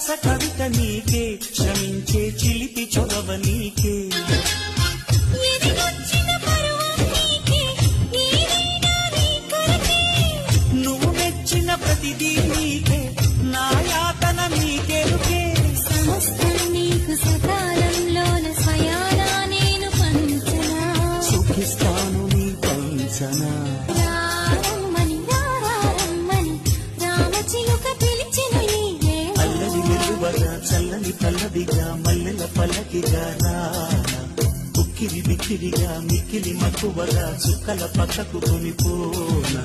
సరస కవిత నీకే, శ్రమించే చిలిపి చొరవ నీకే. నువ్వు మెచ్చిన ప్రతిదీ నీకే, నా యాతన నీకెరుకే. సమస్తం నీకు సకాలంలోన స్వయానా నేను పంచనా, సుఖిస్తాను నీ పంచనా. రారమ్మని రారమ్మని రామచిలుక పిలిచిన ఈ వేళ, అల్లరి వెలువగా చల్లని పల్లవిగా మల్లెల పల్లకిగా రానా. ఉక్కిరి బిక్కిరిగా మిక్కిలి మక్కువగా చుక్కల పక్కకు కొనిపోనా.